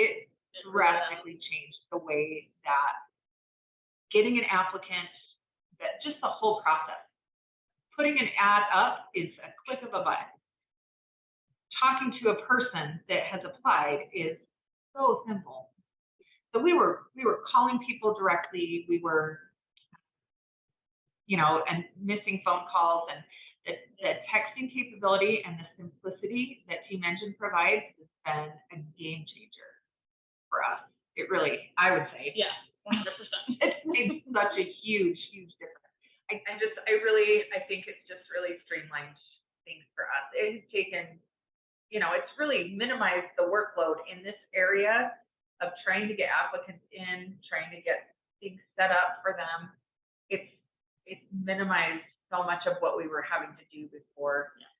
it drastically changed the way that getting an applicant, that just the whole process. Putting an ad up is a click of a button. Talking to a person that has applied is so simple. So we were calling people directly. We were, and missing phone calls, and the texting capability and the simplicity that Team Engine provides has been a game changer for us. It really, I would say. Yeah, 100%. It's made such a huge, huge difference. I think it's just really streamlined things for us. It's taken, it's really minimized the workload in this area of trying to get applicants in, trying to get things set up for them. It's minimized so much of what we were having to do before. Yeah.